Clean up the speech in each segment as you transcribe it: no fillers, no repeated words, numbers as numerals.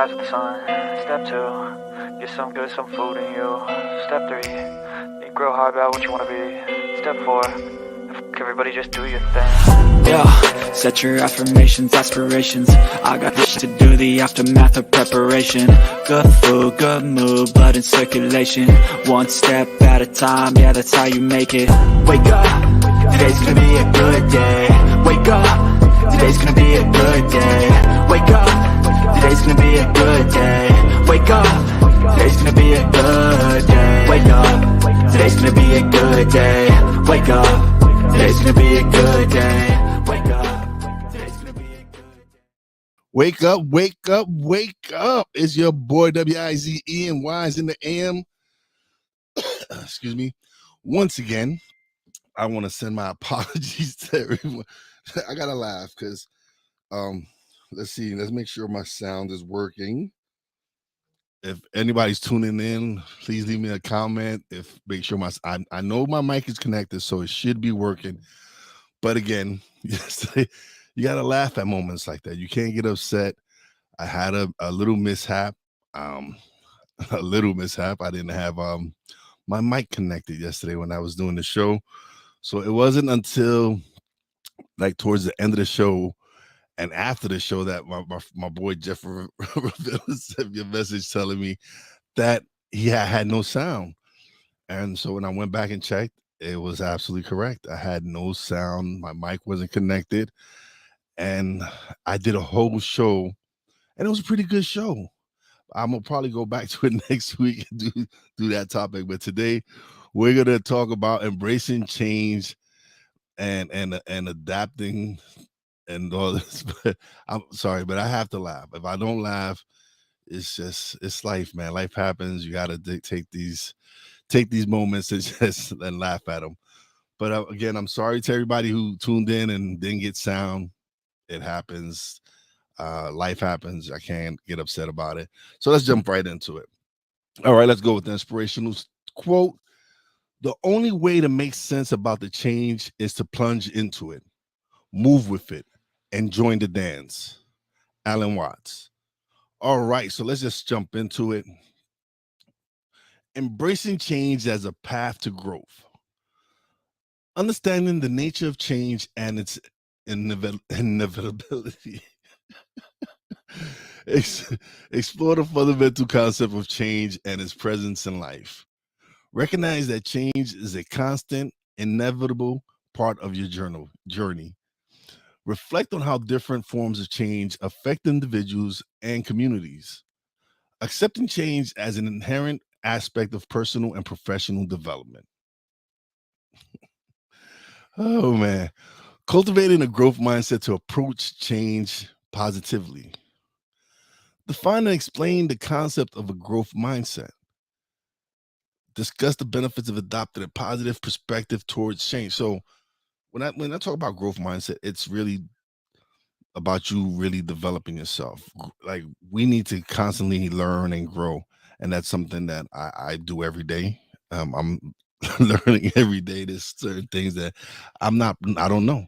rise with the sun. Step 2, get some food in you. Step 3, think real hard about what you want to be. Step 4, everybody just do your thing. Yeah, set your affirmations, aspirations. I got this to do, the aftermath of preparation. Good food, good mood, blood in circulation. One step at a time, yeah, that's how you make it. Wake up, today's gonna be a good day. Wake up, today's gonna be a good day. Wake up, today's gonna be a good day. Wake up, today's gonna be a good day. Wake up, today's gonna be a good day. Wake up, today's gonna be a good day. Wake up, today's gonna be a good day. Wake up, wake up, wake up. It's your boy Wize and Wize In Da A.M. Excuse me. Once again, I want to send my apologies to everyone. I gotta laugh because let's make sure my sound is working. If anybody's tuning in, please leave me a comment. Make sure I know my mic is connected, so it should be working. But again, you gotta laugh at moments like that. You can't get upset. I had a little mishap. A little mishap. I didn't have my mic connected yesterday when I was doing the show. So it wasn't until like towards the end of the show and after the show that my boy Jeff sent me a message telling me that he had no sound. And so when I went back and checked, it was absolutely correct. I had no sound. My mic wasn't connected. And I did a whole show, and it was a pretty good show. I'm gonna probably go back to it next week and do that topic. But today we're gonna talk about embracing change and adapting and all this. But I'm sorry, but I have to laugh. If I don't laugh, it's life, man. Life happens. You gotta take these moments and laugh at them. But again, I'm sorry to everybody who tuned in and didn't get sound. It happens. Life happens. I can't get upset about it. So let's jump right into it. All right, let's go with the inspirational quote. The only way to make sense about the change is to plunge into it, move with it, and join the dance. Alan Watts. All right, so let's just jump into it. Embracing change as a path to growth. Understanding the nature of change and its inevitability. Explore the fundamental concept of change and its presence in life. Recognize that change is a constant, inevitable part of your journey. Reflect on how different forms of change affect individuals and communities. Accepting change as an inherent aspect of personal and professional development. Oh, man. Cultivating a growth mindset to approach change positively. Define and explain the concept of a growth mindset. Discuss the benefits of adopting a positive perspective towards change. So when I talk about growth mindset, it's really about you really developing yourself. Like, we need to constantly learn and grow. And that's something that I do every day. I'm learning every day. There's certain things that I don't know.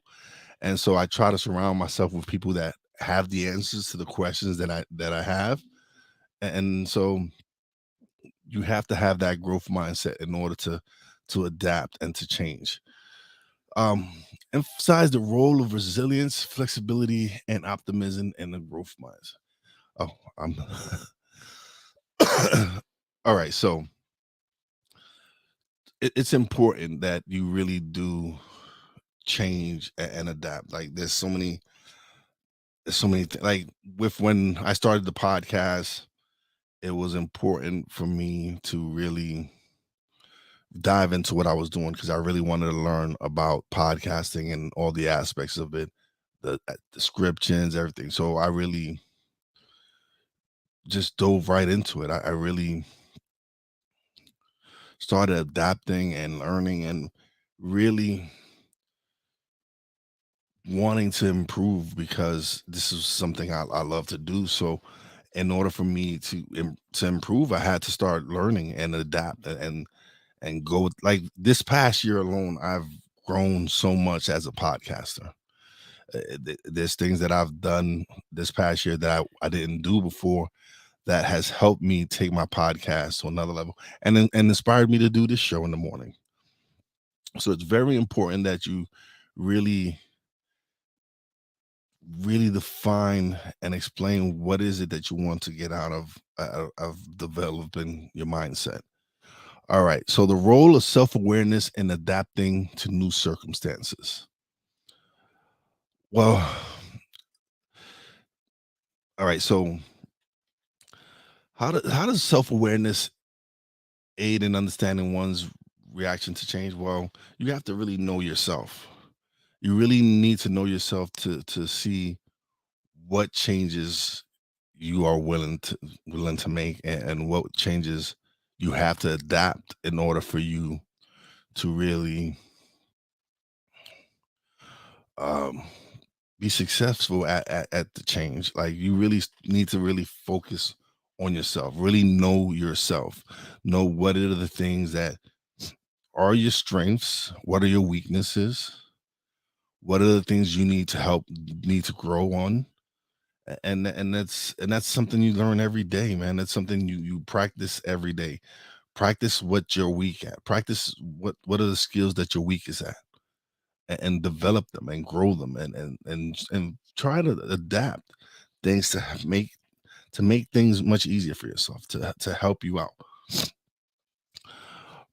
And so I try to surround myself with people that have the answers to the questions that I have. And so you have to have that growth mindset in order to adapt and to change. Emphasize the role of resilience, flexibility, and optimism in the growth mindset. Oh, I'm all right. So it's important that you really do change and adapt. Like, there's so many like with when I started the podcast, it was important for me to really dive into what I was doing because I really wanted to learn about podcasting and all the aspects of it, the descriptions, everything. So I really just dove right into it. I really started adapting and learning and really wanting to improve because this is something I love to do. So in order for me to improve, I had to start learning and adapt and go. Like, this past year alone, I've grown so much as a podcaster. There's things that I've done this past year that I didn't do before that has helped me take my podcast to another level and inspired me to do this show in the morning. So it's very important that you really really define and explain what is it that you want to get out of developing your mindset. All right. So the role of self-awareness in adapting to new circumstances. Well, all right. So how does self-awareness aid in understanding one's reaction to change? Well, you have to really know yourself. You really need to know yourself to see what changes you are willing to make, and what changes you have to adapt in order for you to really um be successful at the change. Like, you really need to really focus on yourself, really know yourself, know what are the things that are your strengths, what are your weaknesses, what are the things you need to grow on. And that's something you learn every day, man. That's something you practice every day. Practice what you're weak at. Practice what are the skills that you're weakest at, and develop them and grow them, and try to adapt things to make things much easier for yourself, to help you out.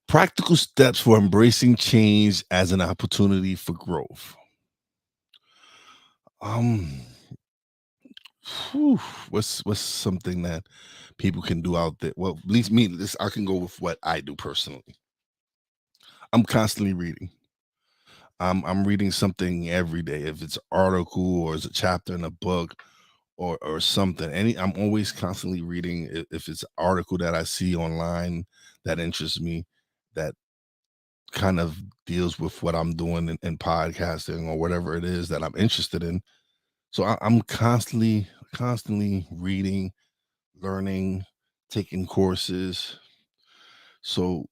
Practical steps for embracing change as an opportunity for growth. Um, whew, what's something that people can do out there? Well, at least me, this I can go with what I do personally. I'm constantly reading. I'm reading something every day. If it's an article or it's a chapter in a book or something. I'm always constantly reading. If it's an article that I see online that interests me, that kind of deals with what I'm doing in podcasting or whatever it is that I'm interested in. So I'm constantly reading, learning, taking courses. So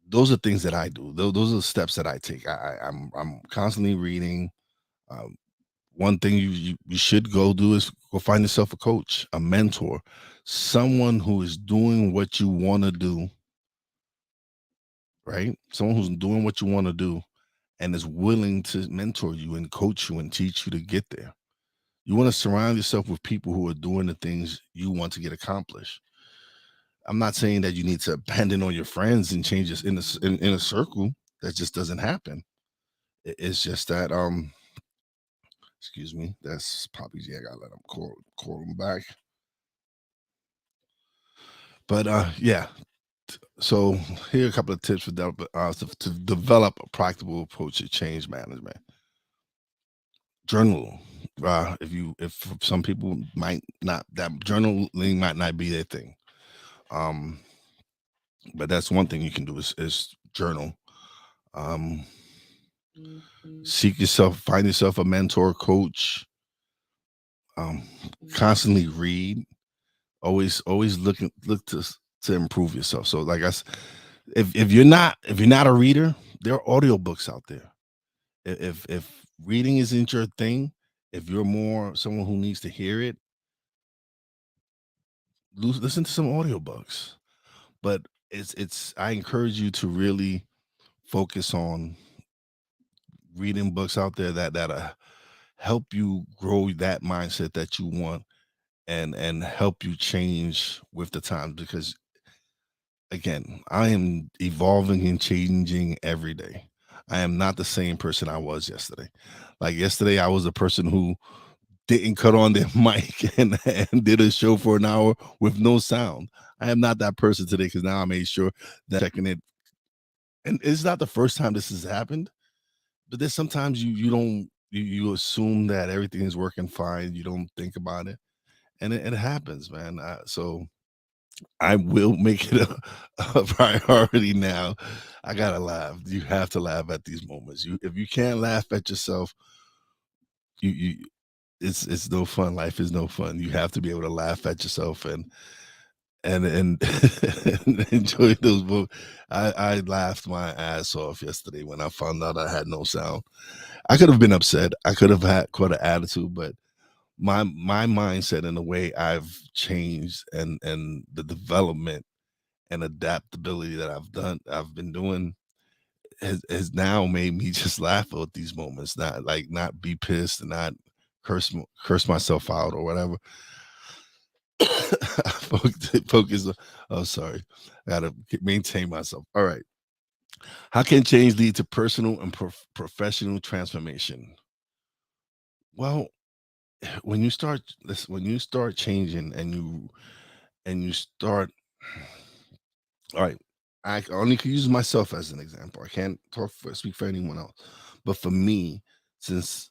those are things that I do. Those are the steps that I take. I'm constantly reading. Um, One thing you should go do is go find yourself a coach, a mentor, someone who is doing what you want to do, right? Someone who's doing what you want to do and is willing to mentor you and coach you and teach you to get there. You want to surround yourself with people who are doing the things you want to get accomplished. I'm not saying that you need to abandon all your friends and change this in a circle. That just doesn't happen. It's just that excuse me, that's Poppy G. I gotta let him call him back. But yeah. So here are a couple of tips for to develop a practical approach to change management. Journal. If some people might not, that journaling might not be their thing. Um, but that's one thing you can do is journal. Um, find yourself a mentor, coach. Um, Constantly read. Always look to improve yourself. So like if you're not a reader, there are audiobooks out there. If reading isn't your thing, if you're more someone who needs to hear it, listen to some audiobooks. But it's I encourage you to really focus on reading books out there that help you grow that mindset that you want, and help you change with the times, because again, I am evolving and changing every day. I am not the same person I was yesterday. Like yesterday, I was a person who didn't cut on their mic and did a show for an hour with no sound. I am not that person today, because now I made sure that checking it. And it's not the first time this has happened, but there's sometimes you don't you assume that everything is working fine. You don't think about it, and it happens, man. So I will make it a priority now. I gotta laugh. You have to laugh at these moments. If you can't laugh at yourself, you it's no fun. Life is no fun. You have to be able to laugh at yourself and and enjoy those moments. I laughed my ass off yesterday when I found out I had no sound. I could have been upset. I could have had quite an attitude, but my mindset and the way I've changed and the development and adaptability that I've been doing has now made me just laugh at these moments, not be pissed and not curse myself out or whatever. Focus. Oh, sorry. I gotta maintain myself. All right. How can change lead to personal and professional transformation? Well, when you start changing and you start, all right, I only can use myself as an example. I can't speak for anyone else. But for me, since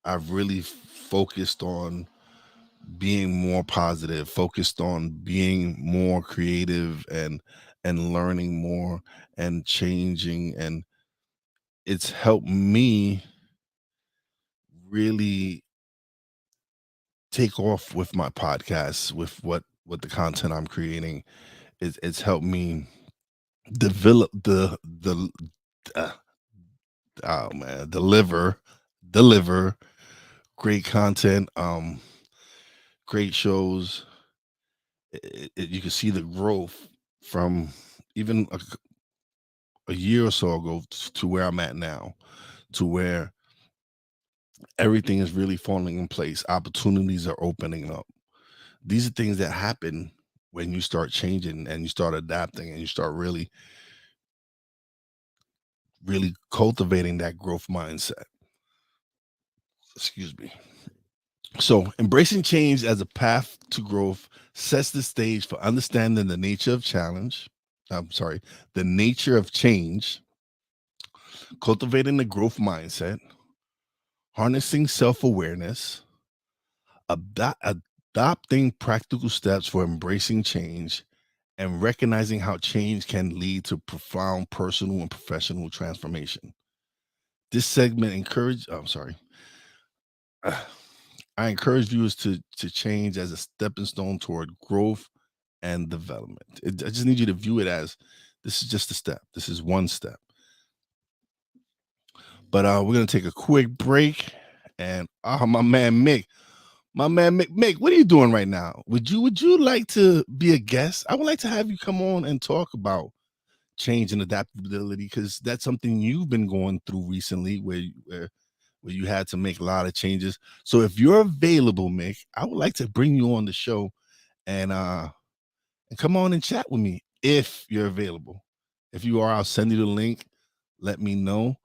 I've really focused on being more positive, focused on being more creative and learning more and changing, and it's helped me really take off with my podcasts, with what the content I'm creating. It's helped me develop uh, oh man, deliver great content, great shows. You can see the growth from even a year or so ago to where I'm at now, to where everything is really falling in place. Opportunities are opening up. These are things that happen when you start changing and you start adapting and you start really cultivating that growth mindset. Excuse me. So, embracing change as a path to growth sets the stage for understanding the nature of the nature of change, cultivating the growth mindset, harnessing self-awareness, adopting practical steps for embracing change, and recognizing how change can lead to profound personal and professional transformation. This segment I encourage viewers to change as a stepping stone toward growth and development. I just need you to view it as this is just a step. This is one step. But we're gonna take a quick break, and my man Mick, what are you doing right now? Would you like to be a guest? I would like to have you come on and talk about change and adaptability, because that's something you've been going through recently, where you had to make a lot of changes. So if you're available, Mick, I would like to bring you on the show and come on and chat with me if you're available. If you are, I'll send you the link. Let me know,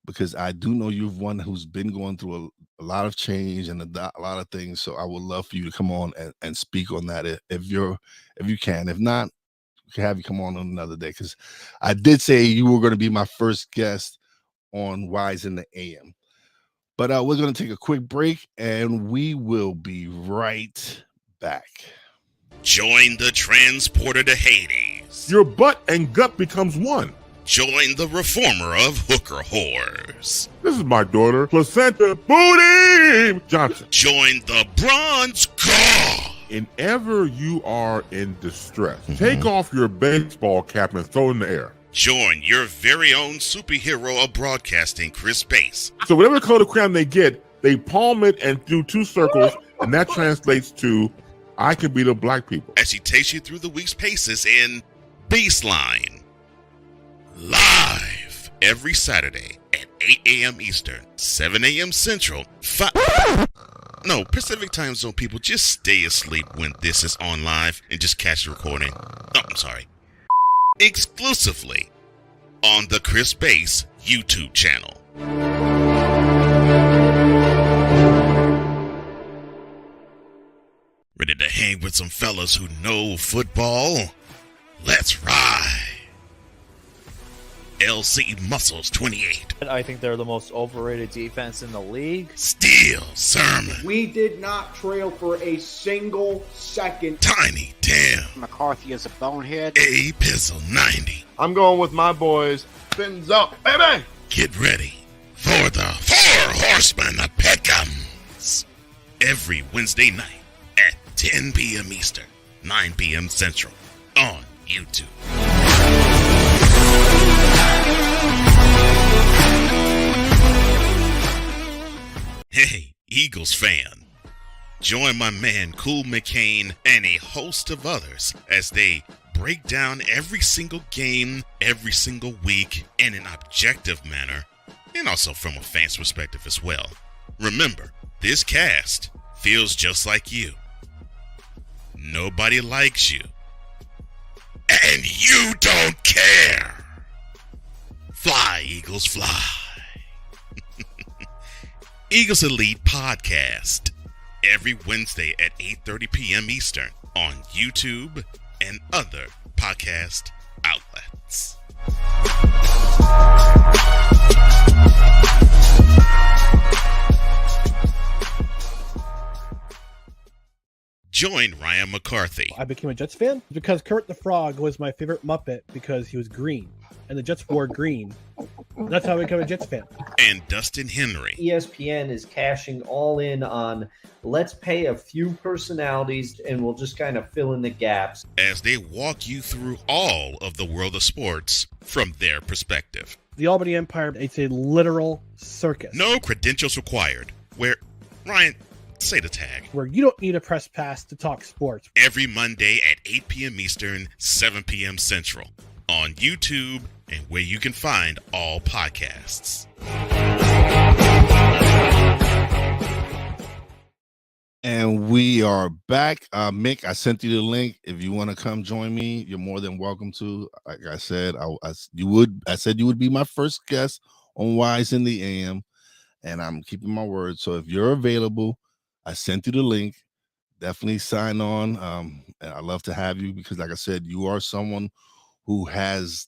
because I do know you're one who's been going through a lot of change and a lot of things. So I would love for you to come on and speak on that if you can. If not, we can have you come on another day, because I did say you were going to be my first guest on Wize In Da A.M. But we're going to take a quick break, and we will be right back. Join the transporter to Hades. Your butt and gut becomes one. Join the reformer of hooker whores. This is my daughter, Placenta Booty Johnson. Join the bronze god. Whenever you are in distress, take off your baseball cap and throw it in the air. Join your very own superhero of broadcasting, Chris Bass. So whatever color crayon they get, they palm it and do 2 circles, and that translates to, I can beat up black people. As he takes you through the week's paces in Baseline. Live every Saturday at 8 a.m. Eastern, 7 a.m. Central, Pacific time zone people, just stay asleep when this is on live and just catch the recording. Oh, I'm sorry. Exclusively on the Chris Bass YouTube channel. Ready to hang with some fellas who know football? Let's ride. LC Muscles 28. I think they're the most overrated defense in the league. Steel Sermon. We did not trail for a single second. Tiny Tim. McCarthy is a bonehead. A Pizzle 90. I'm going with my boys. Fins up, baby! Get ready for the 4 Horsemen of Pick'ems. Every Wednesday night at 10 p.m. Eastern, 9 p.m. Central on YouTube. Hey, Eagles fan, Join my man Cool McCain and a host of others as they break down every single game, every single week in an objective manner, and also from a fan's perspective as well. Remember, this cast feels just like you. Nobody likes you. And you don't care. Fly, Eagles, fly. Eagles Elite Podcast. Every Wednesday at 8:30 p.m. Eastern on YouTube and other podcast outlets. Join Ryan McCarthy. I became a Jets fan because Kurt the Frog was my favorite Muppet because he was green, and the Jets wore green. That's how I became a Jets fan. And Dustin Henry. ESPN is cashing all in on let's pay a few personalities and we'll just kind of fill in the gaps. As they walk you through all of the world of sports from their perspective. The Albany Empire, it's a literal circus. No credentials required. Where, Ryan, say the tag. Where you don't need a press pass to talk sports. Every Monday at 8 p.m. Eastern, 7 p.m. Central. On YouTube and where you can find all podcasts. And we are back. Mick, I sent you the link. If you want to come join me, you're more than welcome to. Like I said, I said you would be my first guest on Wize In Da A.M. And I'm keeping my word. So if you're available, I sent you the link. Definitely sign on. And I'd love to have you because, like I said, you are someone who has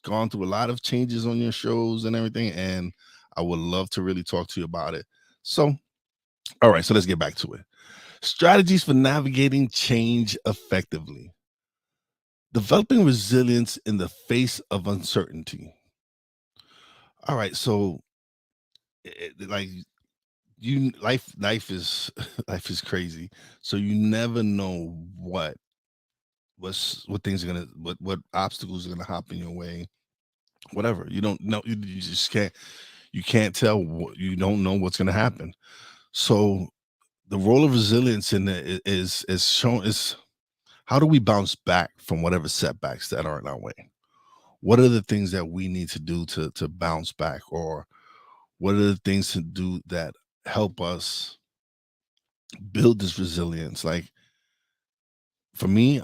gone through a lot of changes on your shows and everything, and I would love to really talk to you about it. So, all right, so let's get back to it. Strategies for navigating change effectively. Developing resilience in the face of uncertainty. All right, so life is crazy. So you never know what things are gonna what obstacles are gonna hop in your way, whatever. You don't know. You just can't tell. You don't know what's gonna happen. So the role of resilience in it is shown is how do we bounce back from whatever setbacks that are in our way? What are the things that we need to do to bounce back, or what are the things to do that help us build this resilience? Like for me,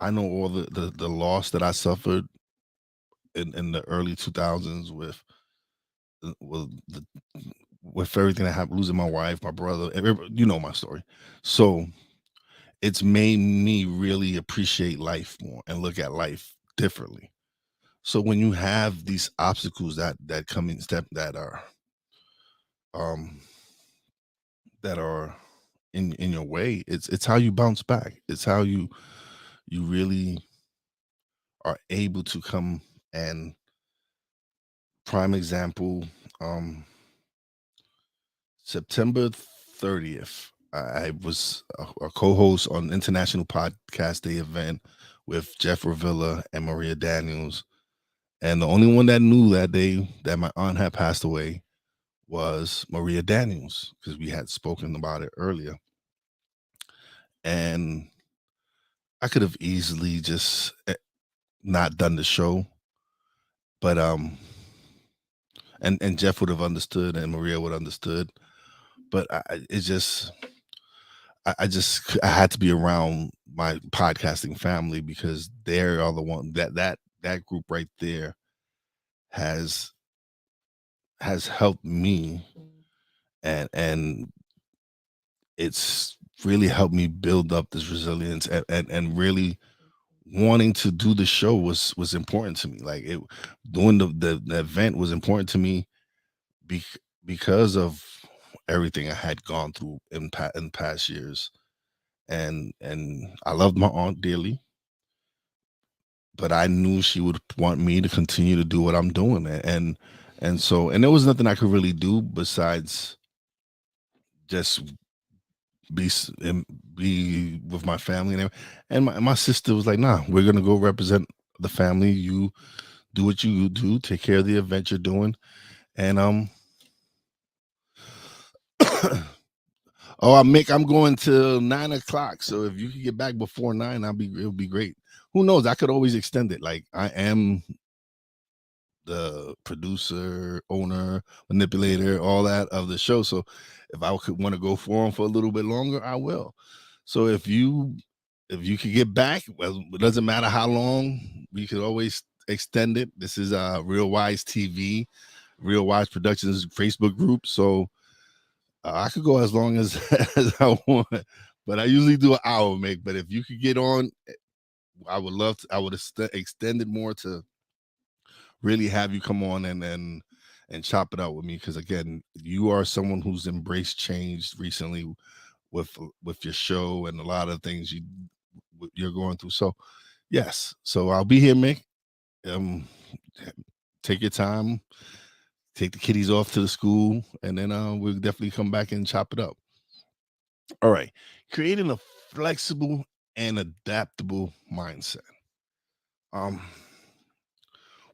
I know all the loss that I suffered in the early 2000s with everything that happened, losing my wife, my brother, you know my story. So it's made me really appreciate life more and look at life differently. So when you have these obstacles that come in step that are in your way, it's how you bounce back. It's how you really are able to come. And prime example, September 30th, I was a co-host on International Podcast Day event with Jeff Ravilla and Maria Daniels. And the only one that knew that day that my aunt had passed away was Maria Daniels, because we had spoken about it earlier. And I could have easily just not done the show, but and Jeff would have understood and Maria would have understood, but I had to be around my podcasting family because they are the one that group right there has helped me, and it's really helped me build up this resilience, and really wanting to do the show was important to me. Like doing the event was important to me because of everything I had gone through in past years. And I loved my aunt dearly, but I knew she would want me to continue to do what I'm doing. And so there was nothing I could really do besides just be with my family. And my sister was like, nah, we're going to go represent the family. You do what you do, take care of the event you're doing. And Oh, Mick, I'm going till 9 o'clock. So if you can get back before 9, it'll be great. Who knows? I could always extend it. Like I am the producer, owner, manipulator, all that of the show. So if I could want to go for a little bit longer, I will. So if you could get back, well, it doesn't matter how long, we could always extend it. This is Real Wize TV, Real Wize Productions Facebook group. So I could go as long as, as I want, but I usually do an hour, Mick. But if you could get on, I would love to. I would extend it more to really have you come on and chop it out with me, because again, you are someone who's embraced change recently with your show and a lot of things you're going through. So yes, so I'll be here, Mick. Take your time, take the kiddies off to the school, and then we'll definitely come back and chop it up. All right, creating a flexible and adaptable mindset.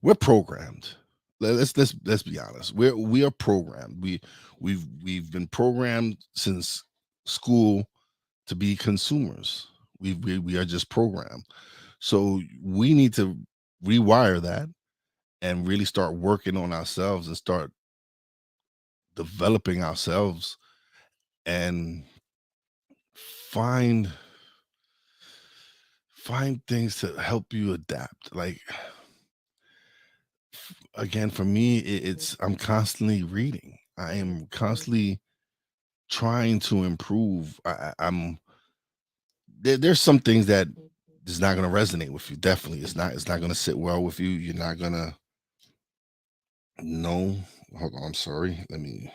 We're programmed. Let's be honest. We are programmed. We've been programmed since school to be consumers. We are just programmed. So we need to rewire that and really start working on ourselves and start developing ourselves and find things to help you adapt. Like again, for me, it's I'm constantly reading. I am constantly trying to improve. I'm there's some things that is not going to resonate with you. Definitely, it's not going to sit well with you. You're not gonna know. Hold on, I'm sorry. Let me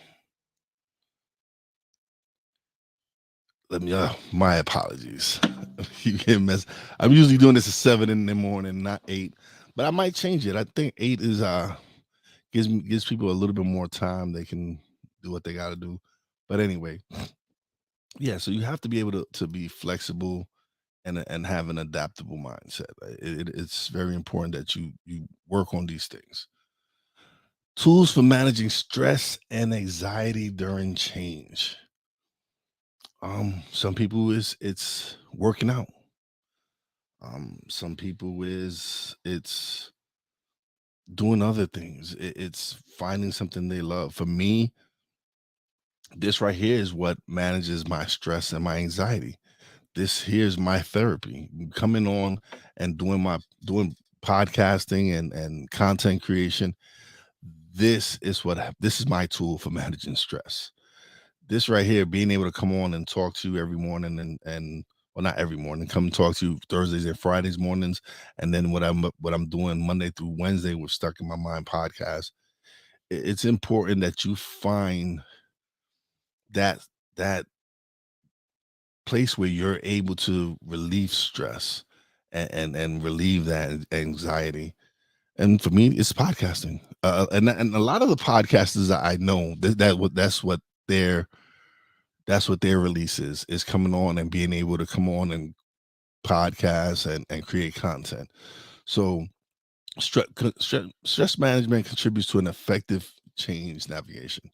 my apologies. You get mess. I'm usually doing this at 7 in the morning, not 8, but I might change it. I think 8 is gives people a little bit more time. They can do what they got to do. But anyway, yeah. So you have to be able to be flexible and have an adaptable mindset. It's very important that you work on these things. Tools for managing stress and anxiety during change. Some people it's working out. Some people it's doing other things. It's finding something they love. For me, this right here is what manages my stress and my anxiety. This here's my therapy. Coming on and doing podcasting and content creation. This is my tool for managing stress. This right here, being able to come on and talk to you every morning and well, not every morning, come talk to you Thursdays and Fridays mornings, and then what I'm doing Monday through Wednesday with Stuck in My Mind podcast. It's important that you find that that place where you're able to relieve stress and relieve that anxiety. And for me, it's podcasting. And a lot of the podcasters that I know, that's what their release is coming on and being able to come on and podcast and create content. So stress management contributes to an effective change navigation.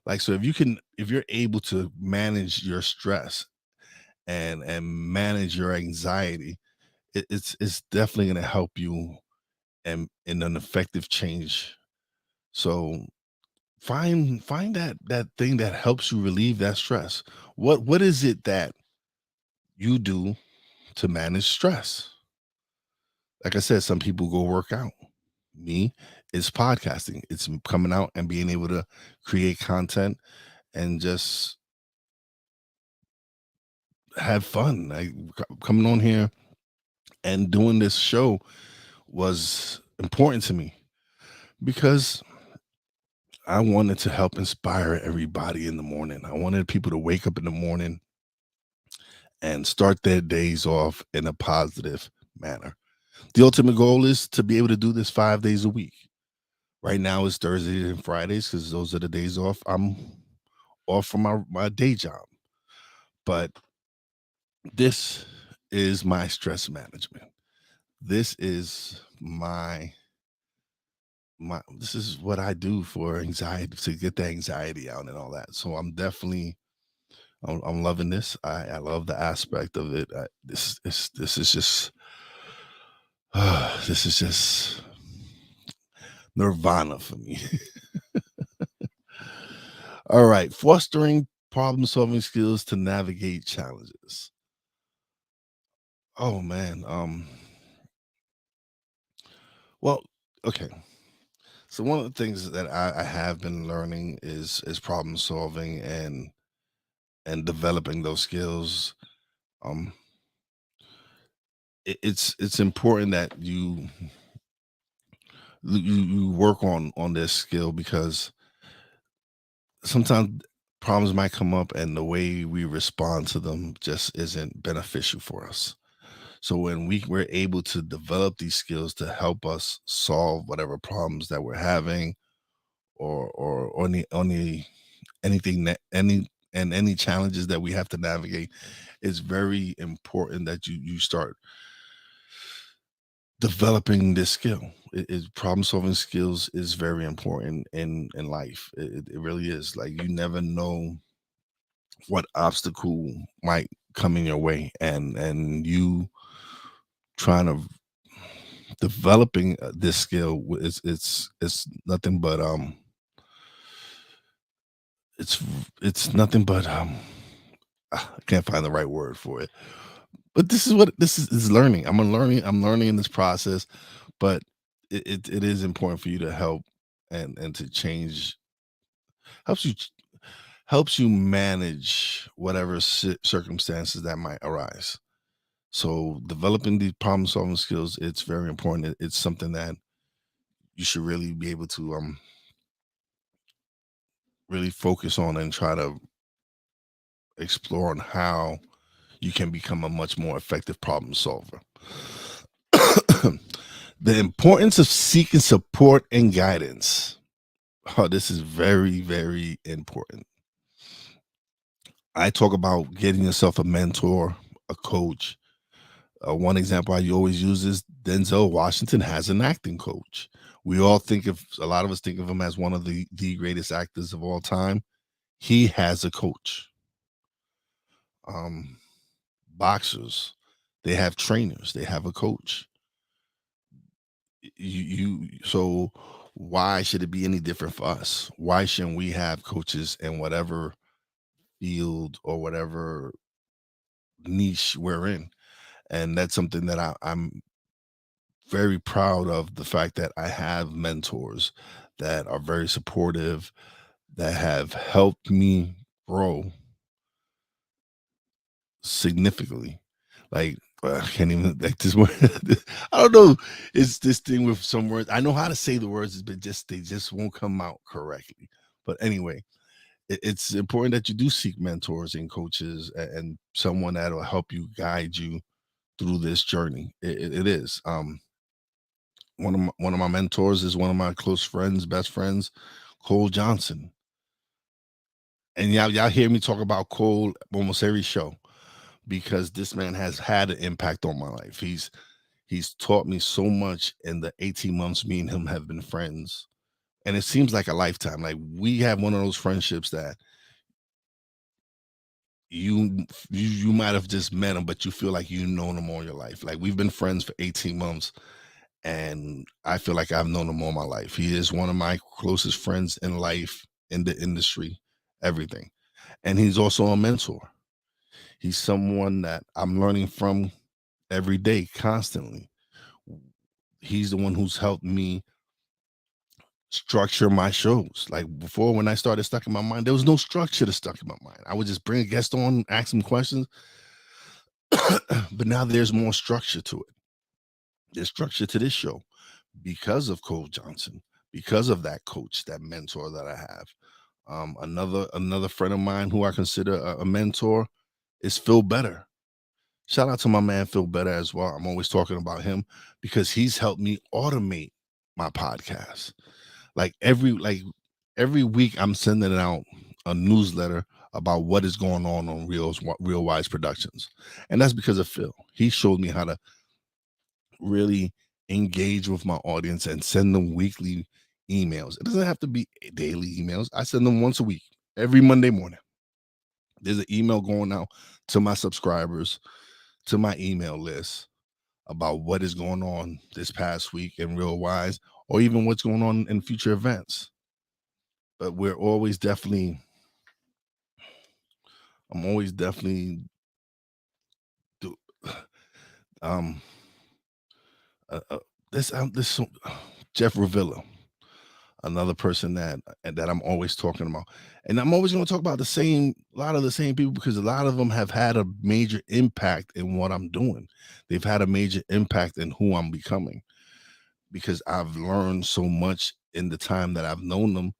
Like, so if you're able to manage your stress and manage your anxiety, it's definitely going to help you and in an effective change. So find that thing that helps you relieve that stress. What is it that you do to manage stress? Like I said, some people go work out. Me, it's podcasting. It's coming out and being able to create content and just have fun. Like coming on here and doing this show was important to me because I wanted to help inspire everybody in the morning. I wanted people to wake up in the morning and start their days off in a positive manner. The ultimate goal is to be able to do this 5 days a week. Right now it's Thursdays and Fridays because those are the days off. I'm off from my day job. But this is my stress management. This is this is what I do for anxiety, to get the anxiety out and all that. So I'm definitely I'm loving this. I love the aspect of it. This is just this is just nirvana for me. All right, fostering problem solving skills to navigate challenges. Oh man. Well, okay. So one of the things that I have been learning is problem solving and developing those skills. Um, it's important that you work on this skill, because sometimes problems might come up and the way we respond to them just isn't beneficial for us. So when we're able to develop these skills to help us solve whatever problems that we're having, or anything that any challenges that we have to navigate, it's very important that you start developing this skill. Problem solving skills is very important in life. It really is. Like, you never know what obstacle might come in your way, and you trying to developing this skill it's nothing but it's nothing but I can't find the right word for it. But this is what this is learning. I'm learning in this process, but it is important for you to help and to change, helps you helps you manage whatever circumstances that might arise. So developing these problem solving skills, it's very important. It's something that you should really be able to really focus on and try to explore on how you can become a much more effective problem solver. The importance of seeking support and guidance. Oh, this is very, very important. I talk about getting yourself a mentor, a coach. One example I always use is Denzel Washington has an acting coach. We all think of, a lot of us think of him as one of the greatest actors of all time. He has a coach. Boxers, they have trainers, they have a coach. So why should it be any different for us? Why shouldn't we have coaches in whatever field or whatever niche we're in? And that's something that I'm very proud of, the fact that I have mentors that are very supportive, that have helped me grow significantly. Like, I can't even, like, this word. I don't know. It's this thing with some words. I know how to say the words, but they just won't come out correctly. But anyway, it's important that you do seek mentors and coaches and someone that will help you, guide you through this journey. It is. One of my mentors is one of my close friends, best friends, Cole Johnson. And y'all hear me talk about Cole almost every show, because this man has had an impact on my life. He's taught me so much in the 18 months me and him have been friends. And it seems like a lifetime. Like, we have one of those friendships that you might have just met him, but you feel like you've known him all your life. Like, we've been friends for 18 months, and I feel like I've known him all my life. He is one of my closest friends in life, in the industry, everything. And he's also a mentor. He's someone that I'm learning from every day, constantly. He's the one who's helped me structure my shows. Like, before, when I started Stuck in My Mind, there was no structure to Stuck in My Mind. I would just bring a guest on, ask them questions. But now there's more structure to it. There's structure to this show because of Cole Johnson, because of that coach, that mentor that I have. Another friend of mine who I consider a mentor is Phil Better. Shout out to my man Phil Better as well. I'm always talking about him because he's helped me automate my podcast. Like, every week I'm sending out a newsletter about what is going on Real Wize Productions. And that's because of Phil. He showed me how to really engage with my audience and send them weekly emails. It doesn't have to be daily emails. I send them once a week, every Monday morning. There's an email going out to my subscribers, to my email list about what is going on this past week in Real Wize, or even what's going on in future events. But I'm always definitely do um this Jeff Ravilla, another person that I'm always talking about, and I'm always going to talk about a lot of the same people, because a lot of them have had a major impact in what I'm doing. They've had a major impact in who I'm becoming, because I've learned so much in the time that I've known them.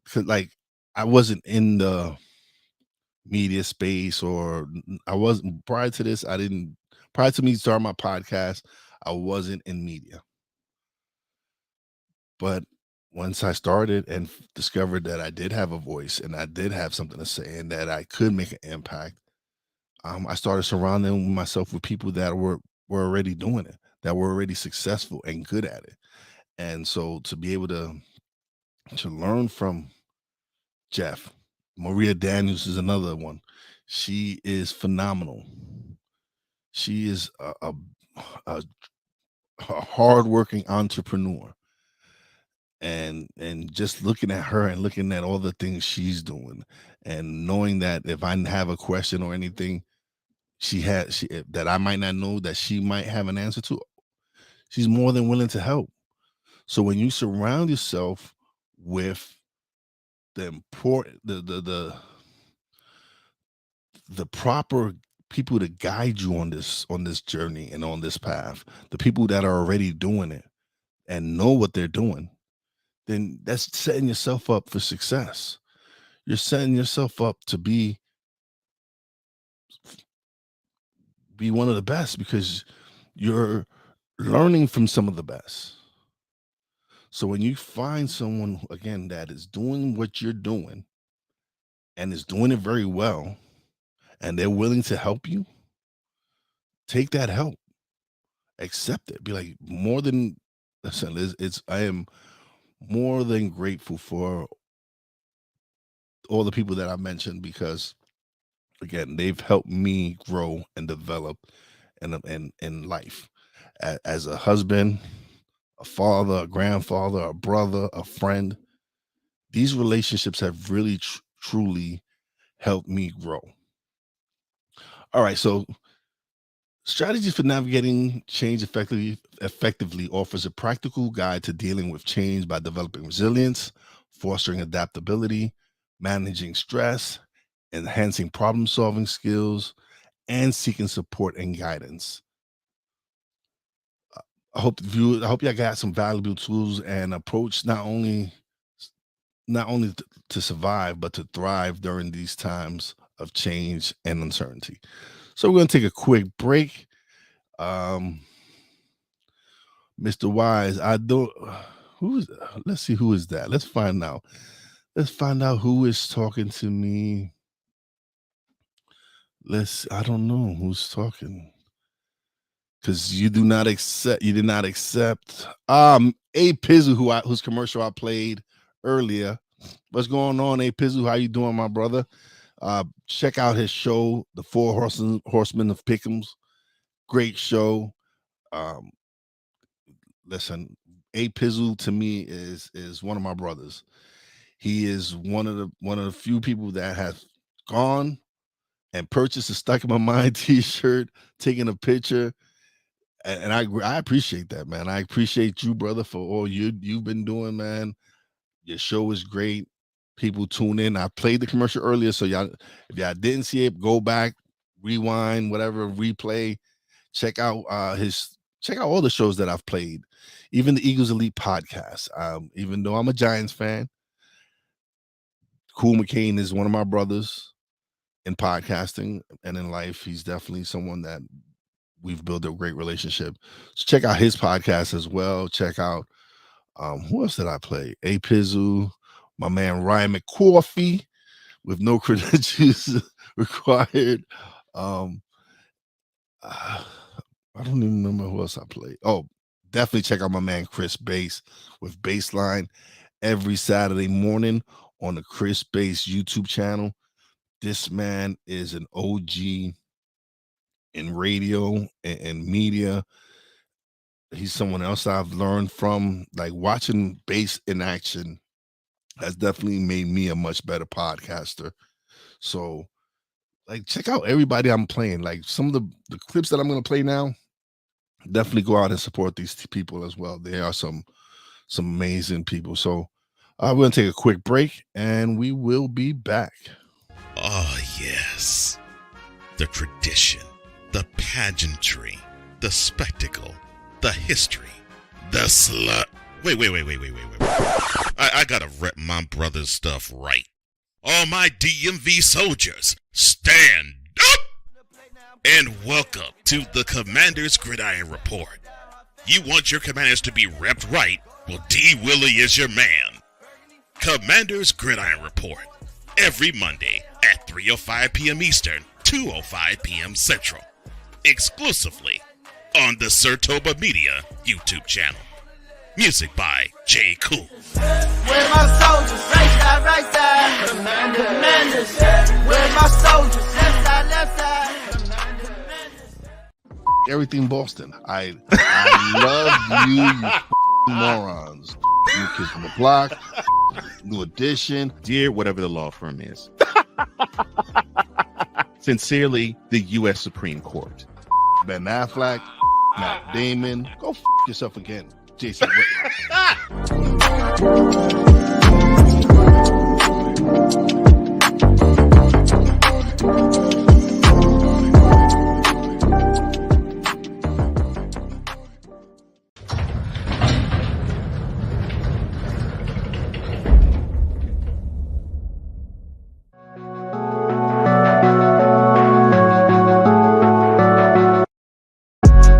Because like, I wasn't in the media space, or I wasn't prior to this. Prior to me starting my podcast, I wasn't in media. But once I started and discovered that I did have a voice and I did have something to say and that I could make an impact, I started surrounding myself with people that were already doing it, that were already successful and good at it. And so to be able to learn from Jeff, Maria Daniels is another one. She is phenomenal. She is a hardworking entrepreneur. And just looking at her and looking at all the things she's doing, and knowing that if I have a question or anything that I might not know, that she might have an answer to, she's more than willing to help. So when you surround yourself with the important the proper people to guide you on this journey and on this path, the people that are already doing it and know what they're doing, then that's setting yourself up for success. You're setting yourself up to be one of the best, because you're learning from some of the best. So when you find someone, again, that is doing what you're doing and is doing it very well, and they're willing to help you, take that help, accept it. Be like, listen, I am more than grateful for all the people that I mentioned, because again, they've helped me grow and develop in life, as a husband, a father, a grandfather, a brother, a friend. These relationships have really truly helped me grow. All right, so Strategies for Navigating Change Effectively offers a practical guide to dealing with change by developing resilience, fostering adaptability, managing stress, enhancing problem-solving skills, and seeking support and guidance. I hope y'all got some valuable tools and approach, not only to survive, but to thrive during these times of change and uncertainty. So we're going to take a quick break. Mr. Wize, let's see, who is that? Let's find out. Let's find out who is talking to me. I don't know who's talking. Because you did not accept A Pizzle, whose commercial I played earlier. What's going on, A Pizzle? How you doing, my brother? Check out his show, The Four Horsemen of Pick'ems. Great show. Listen, A Pizzle to me is one of my brothers. He is one of the few people that has gone and purchased a Stuck in My Mind t-shirt, taking a picture. And I appreciate that, man. I appreciate you, brother, for all you've been doing, man. Your show is great. People tune in. I played the commercial earlier, so y'all, if y'all didn't see it, go back, rewind, whatever, replay. Check out all the shows that I've played, even the Eagles Elite podcast. Even though I'm a Giants fan, Cool McCain is one of my brothers in podcasting and in life. He's definitely someone that we've built a great relationship. So check out his podcast as well. Check out who else did I play? A Pizzle, my man Ryan McCoffey, with no credentials required. I don't even remember who else I played. Oh, definitely check out my man Chris Bass with Baseline every Saturday morning on the Chris Bass YouTube channel. This man is an OG in radio and media. He's someone else I've learned from. Like, watching bass in action has definitely made me a much better podcaster. So, like, check out everybody I'm playing. Like, some of the clips that I'm going to play now, definitely go out and support these people as well. They are some amazing people. So we're going to take a quick break and we will be back. Oh, yes. The tradition, the pageantry, the spectacle, the history, the slut. Wait. I gotta rep my brother's stuff right. All my DMV soldiers, stand up! And welcome to the Commander's Gridiron Report. You want your commanders to be repped right? Well, D. Willie is your man. Commander's Gridiron Report. Every Monday at 3:05 p.m. Eastern, 2:05 p.m. Central. Exclusively on the Sertoba Media YouTube channel. Music by J. Cool. Where my soldiers? Right side. Commanders. Where my soldiers? Left side. Everything Boston. I love you morons. New Kids from the Block, New Edition. Dear whatever the law firm is. Sincerely, the U.S. Supreme Court. Ben Affleck, Matt Damon. Go yourself again, Jason Whitlock.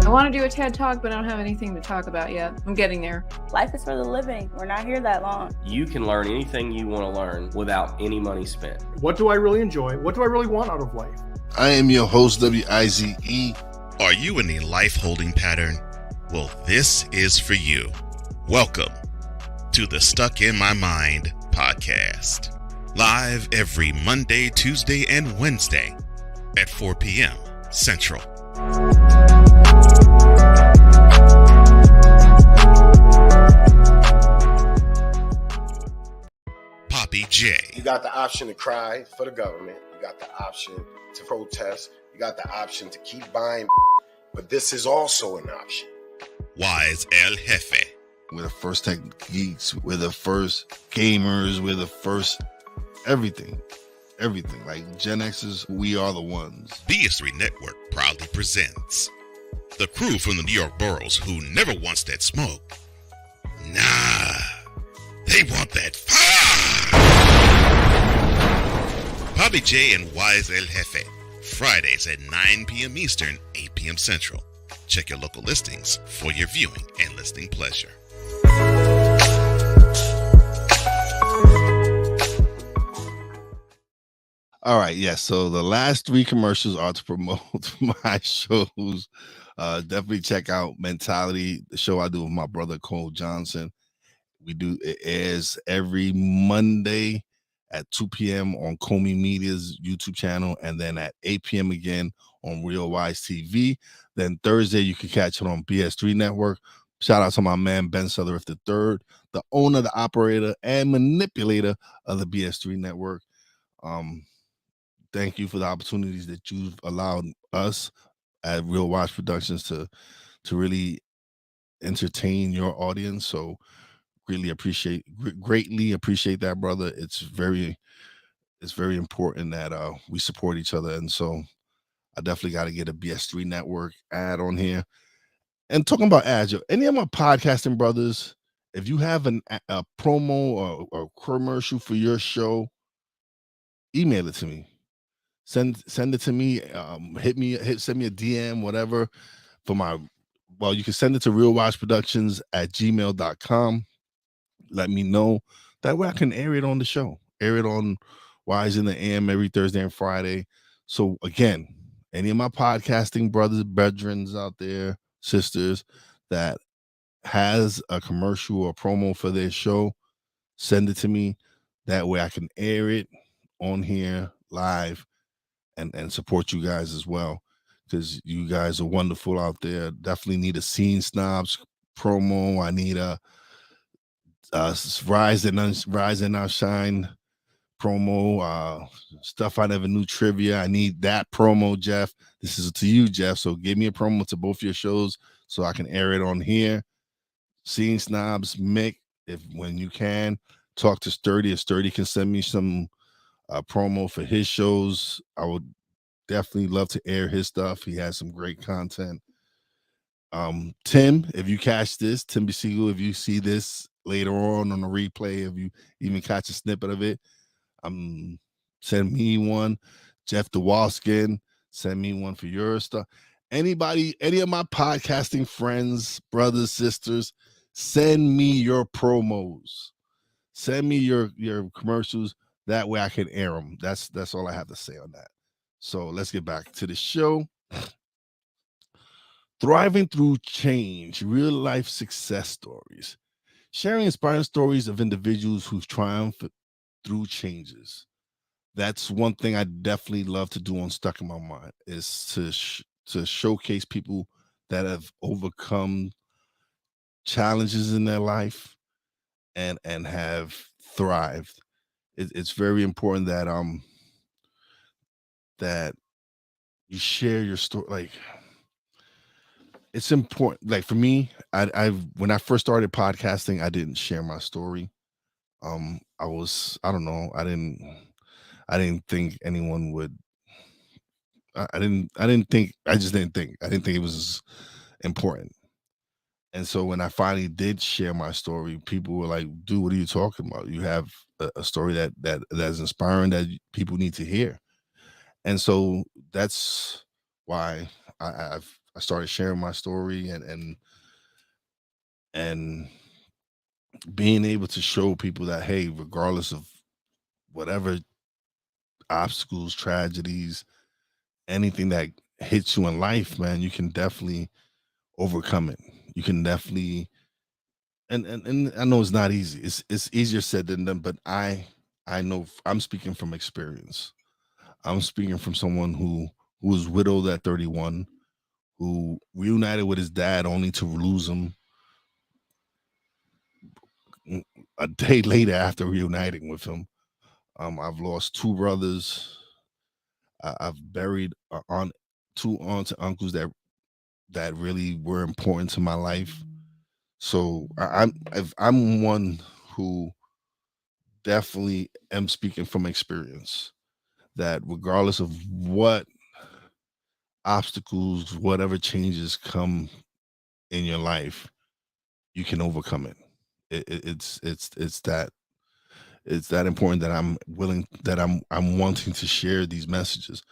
I want to do a TED Talk, but I don't have anything to talk about yet. I'm getting there. Life is for the living. We're not here that long. You can learn anything you want to learn without any money spent. What do I really enjoy? What do I really want out of life? I am your host, Wize. Are you in a life holding pattern? Well, this is for you. Welcome to the Stuck in My Mind podcast. Live every Monday, Tuesday, and Wednesday at 4 p.m. Central. Poppy J. You got the option to cry for the government. You got the option to protest. You got the option to keep buying. But this is also an option. Wize El Jefe. We're the first tech geeks. We're the first gamers. We're the first everything. Everything. Like Gen X's, we are the ones. BS3 Network proudly presents the crew from the New York boroughs who never wants that smoke. Nah, they want that fire. Poppy J and Wize El Jefe. Fridays at 9 p.m. Eastern, 8 p.m. Central. Check your local listings for your viewing and listening pleasure. All right, yes. So the last 3 commercials are to promote my shows. Definitely check out Mentality, the show I do with my brother Cole Johnson. It airs every Monday at 2 p.m. on Comey Media's YouTube channel, and then at 8 p.m. again on Real Wize TV. Then Thursday, you can catch it on BS3 Network. Shout out to my man, Ben Sutherland III, the owner, the operator, and manipulator of the BS3 Network. Thank you for the opportunities that you've allowed us at Real Wize Productions to really entertain your audience. So greatly appreciate that, brother. It's very important that we support each other, and so I definitely got to get a BS3 Network ad on here. And talking about ads, any of my podcasting brothers, if you have a promo or commercial for your show, email it to me. Send it to me. Send me a DM, whatever. You can send it to realwizeproductions@gmail.com. Let me know. That way I can air it on the show. Air it on Wize In Da A.M. every Thursday and Friday. So again, any of my podcasting brothers, brethrens out there, sisters that has a commercial or promo for their show, send it to me. That way I can air it on here live and support you guys as well, because you guys are wonderful out there. Definitely need a Scene Snobs promo. I need a Rise and Outshine promo, stuff I never knew trivia. I need that promo, Jeff. This is to you, Jeff. So give me a promo to both your shows so I can air it on here. Scene Snobs, Mick, if when you can, talk to Sturdy. If Sturdy can send me some promo for his shows, I would definitely love to air his stuff. He has some great content. Tim, if you catch this, Tim Bisiegel, if you see this later on the replay, if you even catch a snippet of it, send me one. Jeff DeWalskin, send me one for your stuff. Anybody, any of my podcasting friends, brothers, sisters, send me your promos. Send me your commercials. That way I can air them. That's all I have to say on that. So let's get back to the show. Thriving through change, real life success stories. Sharing inspiring stories of individuals who've triumphed through changes. That's one thing I definitely love to do on Stuck in My Mind, is to showcase people that have overcome challenges in their life and have thrived. It's very important that that you share your story. Like, it's important. Like for me, I when I first started podcasting, I didn't share my story. I don't know, I didn't think anyone would. I didn't think. I just didn't think. I didn't think it was important. And so when I finally did share my story, people were like, "Dude, what are you talking about? You have a story that's inspiring, that people need to hear." And so that's why I started sharing my story and being able to show people that, hey, regardless of whatever obstacles, tragedies, anything that hits you in life, man, you can definitely overcome it. You can definitely, and I know it's not easy. It's easier said than done, but I know, I'm speaking from experience. I'm speaking from someone who was widowed at 31, who reunited with his dad only to lose him a day later after reuniting with him. I've lost two brothers. I've buried two aunts and uncles that really were important to my life. So I'm one who definitely am speaking from experience, that regardless of what obstacles, whatever changes come in your life, you can overcome it. It's that important that I'm wanting to share these messages.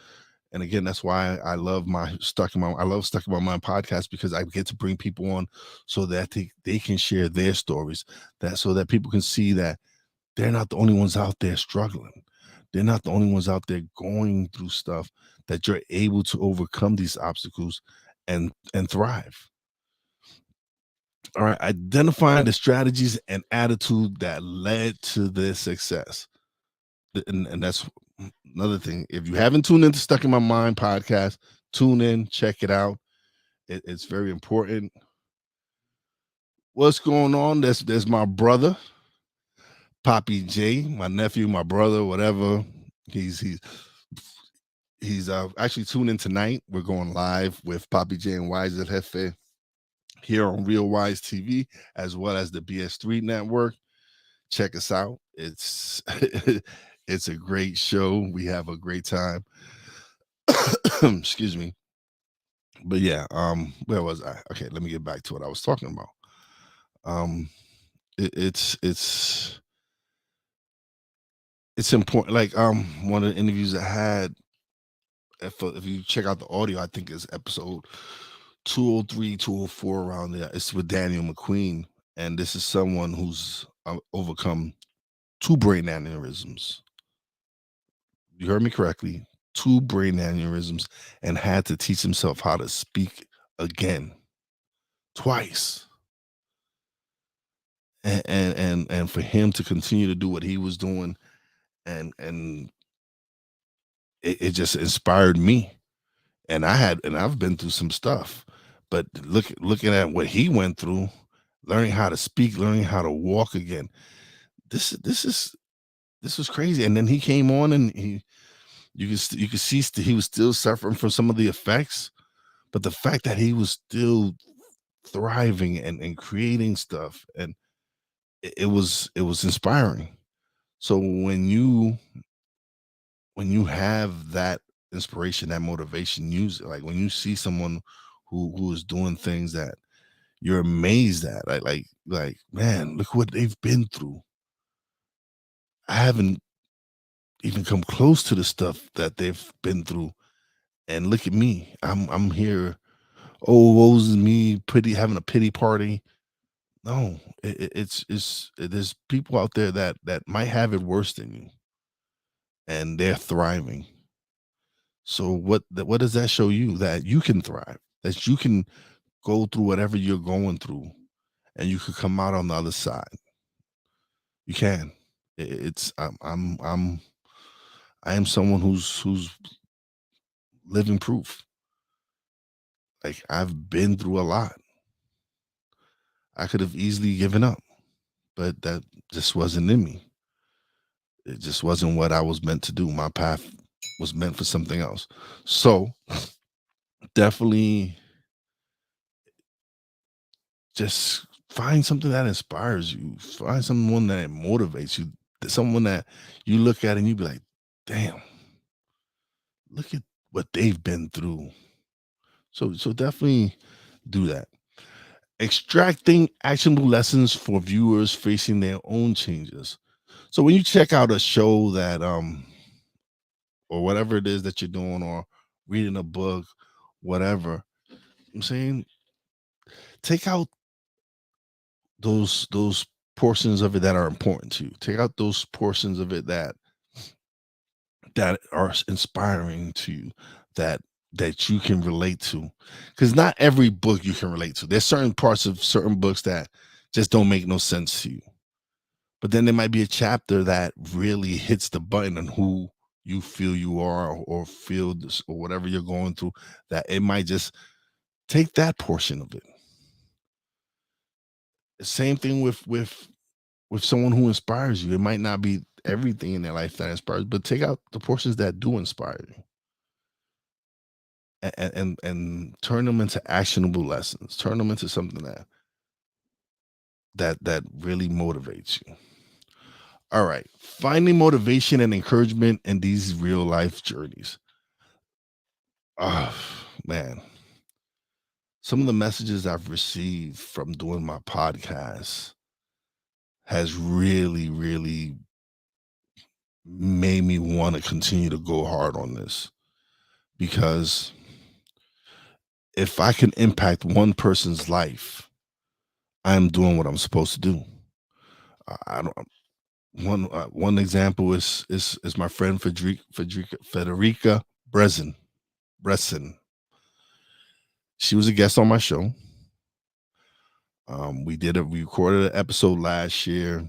And again, that's why I love Stuck in My Mind podcast, because I get to bring people on so that they can share their stories, that so that people can see that they're not the only ones out there struggling. They're not the only ones out there going through stuff, that you're able to overcome these obstacles and thrive. All right, identifying the strategies and attitude that led to their success. And that's another thing. If you haven't tuned into Stuck in My Mind podcast, tune in, check it out. It's very important. What's going on? There's my brother, Poppy J, my nephew, my brother, whatever. He's actually tuned in tonight. We're going live with Poppy J and Wize Jefe here on Real Wize TV, as well as the BS3 network. Check us out. It's it's a great show. We have a great time. Excuse me. But yeah, where was I? Okay, let me get back to what I was talking about. It's important. Like one of the interviews I had, if you check out the audio, I think it's episode 203, 204, around there. It's with Daniel McQueen, and this is someone who's overcome 2 brain aneurysms. You heard me correctly. 2 brain aneurysms, and had to teach himself how to speak again twice. And for him to continue to do what he was doing and it just inspired me. And I've been through some stuff, but looking at what he went through, learning how to speak, learning how to walk again. This was crazy. And then he came on, and you could see he was still suffering from some of the effects, but the fact that he was still thriving and creating stuff, and it was inspiring. So when you have that inspiration, that motivation, use like when you see someone who is doing things that you're amazed at, like man, look what they've been through. I haven't even come close to the stuff that they've been through, and look at me. I'm here. Oh, woe's me, having a pity party. No, there's people out there that might have it worse than you, and they're thriving. So what does that show you? That you can thrive, that you can go through whatever you're going through, and you could come out on the other side. You can. It's I am someone who's living proof. Like, I've been through a lot. I could have easily given up, but that just wasn't in me. It just wasn't what I was meant to do. My path was meant for something else. So definitely just find something that inspires you. Find someone that motivates you. Someone that you look at and you be like, damn, look at what they've been through. So definitely do that. Extracting actionable lessons for viewers facing their own changes. So when you check out a show that or whatever it is that you're doing, or reading a book, whatever, I'm saying, take out those portions of it that are important to you. Take out those portions of it that are inspiring to you, that you can relate to, because not every book you can relate to. There's certain parts of certain books that just don't make no sense to you, but then there might be a chapter that really hits the button on who you feel you are, or feel this, or whatever you're going through, that it might just take that portion of it. Same thing with someone who inspires you. It might not be everything in their life that inspires, but take out the portions that do inspire you, and turn them into actionable lessons. Turn them into something that really motivates you. All right, finding motivation and encouragement in these real life journeys. Oh man, some of the messages I've received from doing my podcast has really made me want to continue to go hard on this, because if I can impact one person's life, I'm doing what I'm supposed to do. I don't. One example is my friend Federica Bresson. She was a guest on my show. We recorded an episode last year,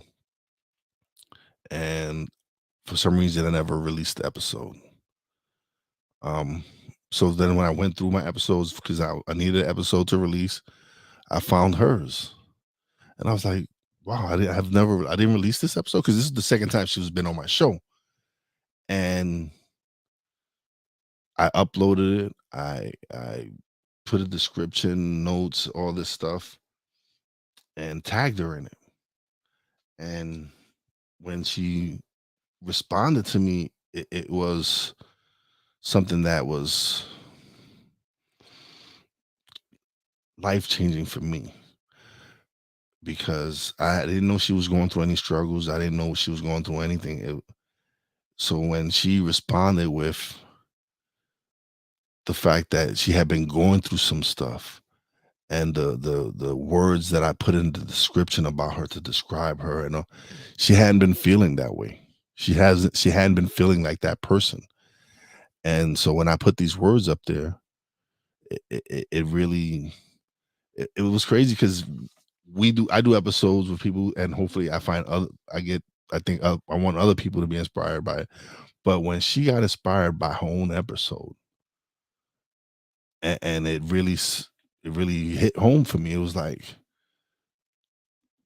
and for some reason I never released the episode. So then when I went through my episodes, because I needed an episode to release, I found hers, and I was like, wow, I didn't release this episode, because this is the second time she's been on my show. And I uploaded it. I put a description, notes, all this stuff, and tagged her in it. And when she responded to me, it was something that was life-changing for me, because I didn't know she was going through any struggles. I didn't know she was going through anything. So when she responded with the fact that she had been going through some stuff, and the words that I put in the description about her to describe her, and she hadn't been feeling that way. She hadn't been feeling like that person. And so when I put these words up there, it really it was crazy, because I do episodes with people, and hopefully I find I want other people to be inspired by it. But when she got inspired by her own episode, and it really hit home for me. It was like,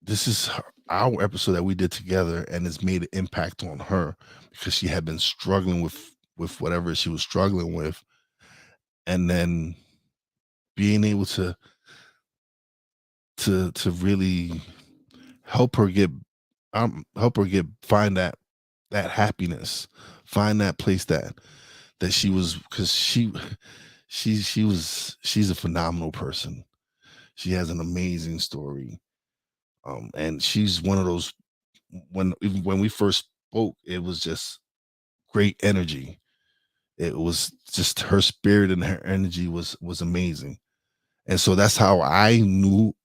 this is our episode that we did together, and it's made an impact on her because she had been struggling with whatever she was struggling with, and then being able to really help her get find that happiness, find that place that she was, because she's a phenomenal person. She has an amazing story. And she's one of those, when we first spoke, it was just great energy. It was just her spirit and her energy was amazing. And so that's how I knew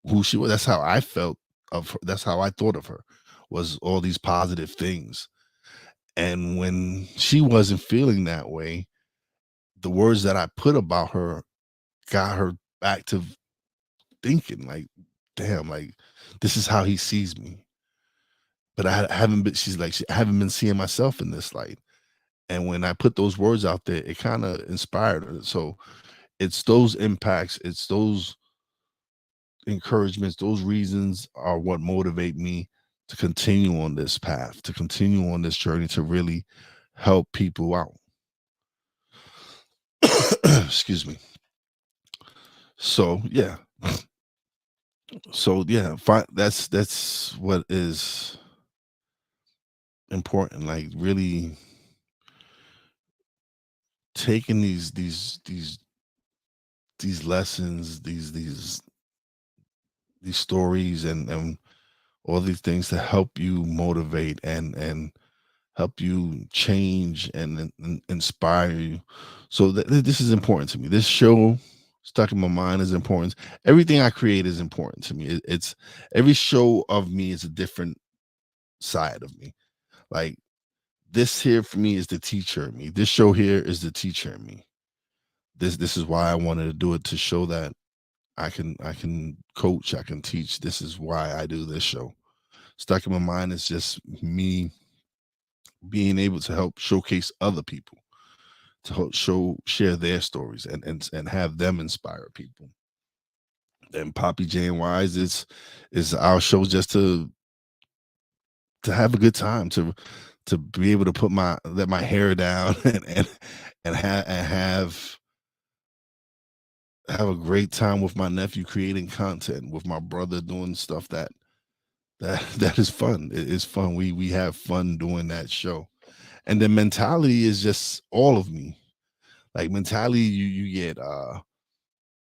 who she was. That's how I felt of her. That's how I thought of her, was all these positive things. And when she wasn't feeling that way, the words that I put about her got her back to thinking like, damn, like this is how he sees me. But I haven't been, she's like, I haven't been seeing myself in this light. And when I put those words out there, it kind of inspired her. So it's those impacts, it's those encouragements, those reasons are what motivate me to continue on this path, to continue on this journey, to really help people out. Excuse me. So yeah. So yeah, that's what is important. Like really taking these lessons, these stories and all these things to help you motivate and help you change and inspire you. So this is important to me. This show stuck in my mind is important. Everything I create is important to me. It's every show of me is a different side of me. Like this here for me is the teacher in me. This show here is the teacher in me. This is why I wanted to do it, to show that I can coach, I can teach. This is why I do this show. Stuck in my mind is just me being able to help showcase other people, to help share their stories and have them inspire people. And Poppy J and Wize is our show just to have a good time, to be able to let my hair down and have a great time with my nephew creating content, with my brother doing stuff that is fun. It is fun. We have fun doing that show. And the mentality is just all of me. Like mentality, you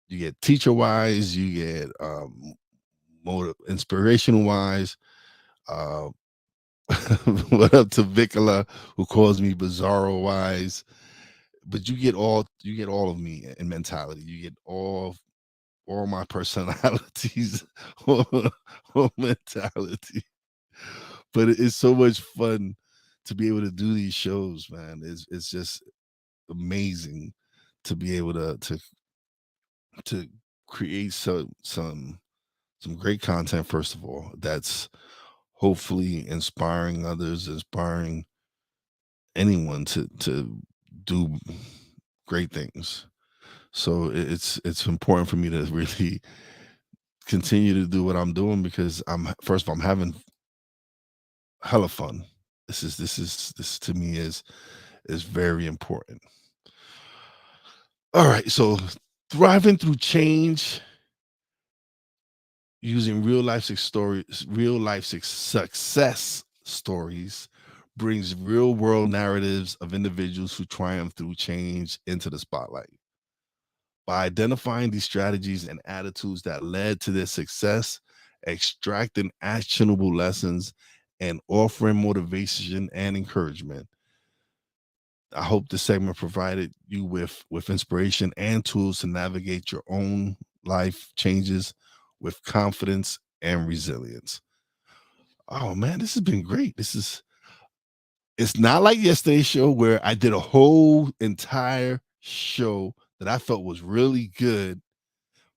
get teacher wise, you get more inspirational wise. What up to Vicola, who calls me Bizarro wise? But you get all of me in mentality. You get all my personalities or mentality. But it's so much fun to be able to do these shows, man. It's just amazing to be able to create some great content, first of all, that's hopefully inspiring others, inspiring anyone to do great things. So it's important for me to really continue to do what I'm doing, because first of all, I'm having hella fun. This to me is very important. All right, so thriving through change using real life success stories brings real world narratives of individuals who triumph through change into the spotlight. By identifying these strategies and attitudes that led to their success, extracting actionable lessons, and offering motivation and encouragement, I hope this segment provided you with inspiration and tools to navigate your own life changes with confidence and resilience. Oh man, this has been great. It's not like yesterday's show where I did a whole entire show that I felt was really good,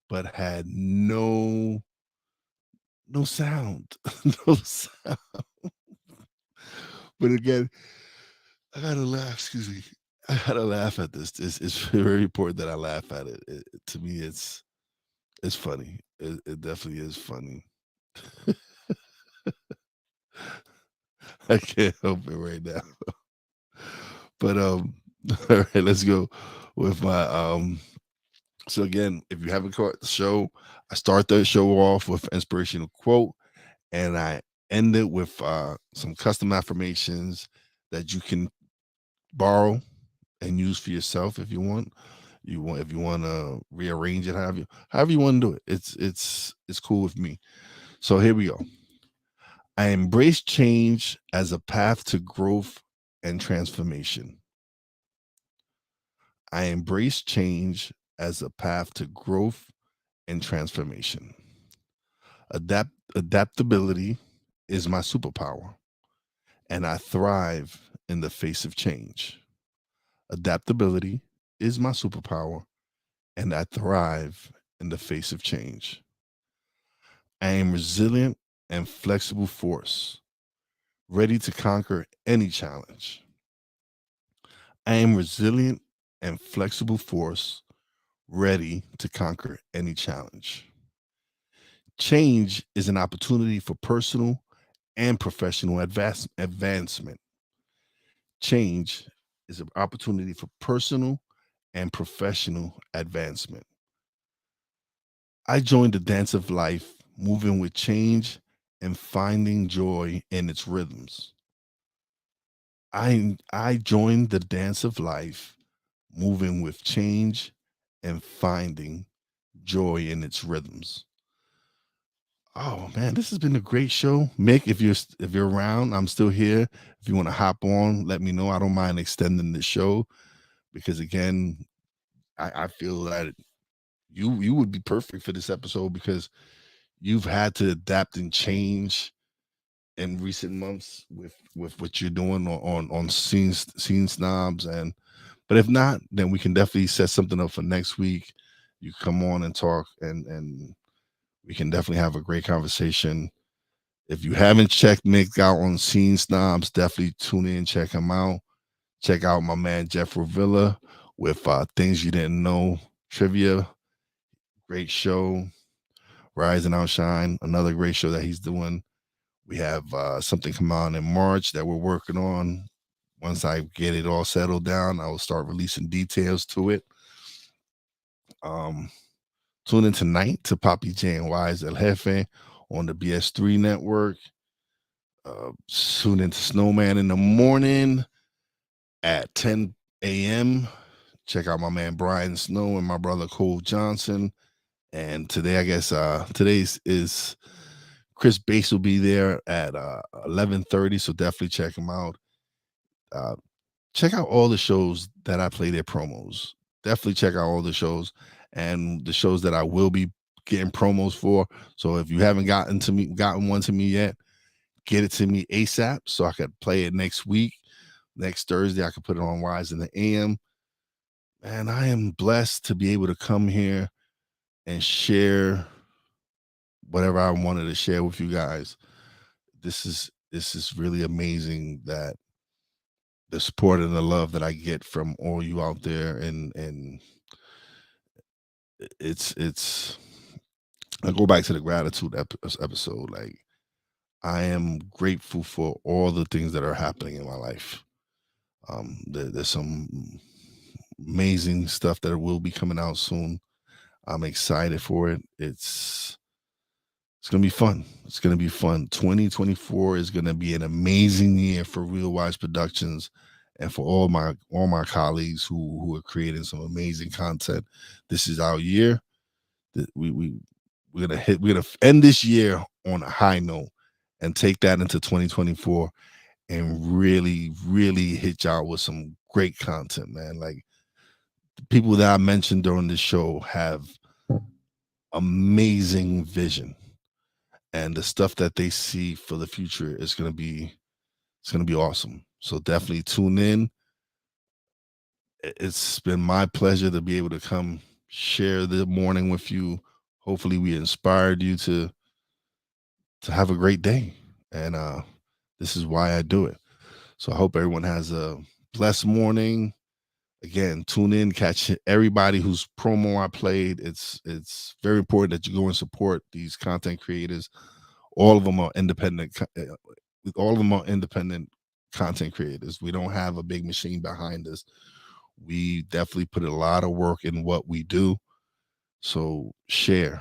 but had no sound. No sound. But again, I gotta laugh. Excuse me. I gotta laugh at this. It's very important that I laugh at it. To me, it's funny. It definitely is funny. I can't help it right now. But all right, let's go with my So again, if you haven't caught the show, I start the show off with inspirational quote, and I end it with some custom affirmations that you can borrow and use for yourself if you want. If you want to rearrange it, however you want to do it. It's cool with me. So here we go. I embrace change as a path to growth and transformation. I embrace change as a path to growth and transformation. Adaptability is my superpower, and I thrive in the face of change. Adaptability is my superpower, and I thrive in the face of change. I am resilient and flexible force, ready to conquer any challenge. I am resilient and flexible force, ready to conquer any challenge. Change is an opportunity for personal and professional advancement. Change is an opportunity for personal and professional advancement. I joined the dance of life, moving with change and finding joy in its rhythms. I joined the dance of life, moving with change and finding joy in its rhythms. Oh man, this has been a great show. Mick, if you're around, I'm still here. If you want to hop on, let me know. I don't mind extending the show because again, I feel that you would be perfect for this episode because you've had to adapt and change in recent months with what you're doing on scene snobs. And but if not, then we can definitely set something up for next week. You come on and talk, and we can definitely have a great conversation. If you haven't checked Mick out on Scene Snobs, definitely tune in, check him out. Check out my man Jeff Ravilla with Things You Didn't Know Trivia. Great show. Rise and Outshine, another great show that he's doing. We have something come on in March that we're working on. Once I get it all settled down, I will start releasing details to it. Tune in tonight to Papi J and Wize El Jefe on the BS3 network. Tune into Snowman in the morning at 10 a.m. Check out my man Brian Snow and my brother Cole Johnson. And today, I guess today's is Chris Bass will be there at 11:30. So definitely check him out. Check out all the shows that I play their promos. Definitely check out all the shows and the shows that I will be getting promos for. So if you haven't gotten one to me yet, get it to me ASAP so I could play it next week. Next Thursday, I could put it on Wize In Da A.M. And I am blessed to be able to come here and share whatever I wanted to share with you guys. This is really amazing that the support and the love that I get from all you out there, and it's I go back to the gratitude episode. Like, I am grateful for all the things that are happening in my life. There's some amazing stuff that will be coming out soon. I'm excited for it. It's gonna be fun. It's gonna be fun. 2024 is gonna be an amazing year for Real Wize Productions and for all my colleagues who are creating some amazing content. This is our year. We're gonna end this year on a high note and take that into 2024 and really, really hit y'all with some great content, man. Like, the people that I mentioned during this show have amazing vision, and the stuff that they see for the future is gonna be awesome. So definitely tune in. It's been my pleasure to be able to come share the morning with you. Hopefully we inspired you to have a great day, and this is why I do it. So I hope everyone has a blessed morning. Again, tune in, catch everybody whose promo I played. It's very important that you go and support these content creators. All of them are independent. All of them are independent content creators. We don't have a big machine behind us. We definitely put a lot of work in what we do. So share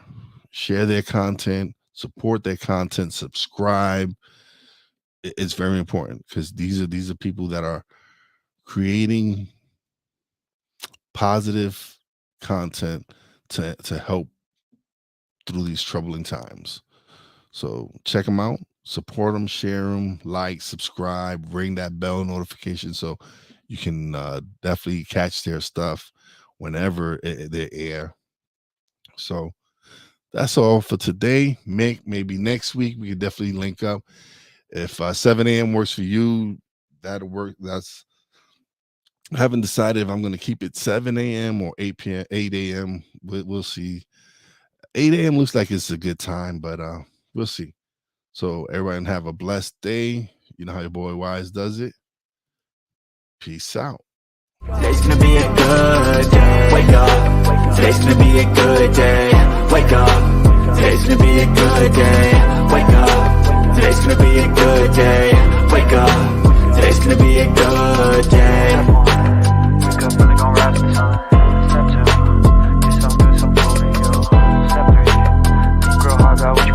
their content, support their content, subscribe. It's very important because these are people that are creating positive content to help through these troubling times. So check them out, support them, share them, like, subscribe, ring that bell notification so you can definitely catch their stuff whenever they air. So that's all for today. Maybe next week we could definitely link up. If 7 a.m. works for you, that'll work. I haven't decided if I'm going to keep it 7 a.m. or 8 a.m. We'll see. 8 a.m. looks like it's a good time, but we'll see. So everyone have a blessed day. You know how your boy Wize does it. Peace out. Today's gonna be a good day. Wake up. Today's gonna be a good day. Wake up. Today's gonna be a good day. Wake up. Today's gonna be a good day. Wake up. Today's gonna be a good day. Wake up, really gon' rise to the sun. Step 2, get some good, some food in you. Step 3, grow hard about what you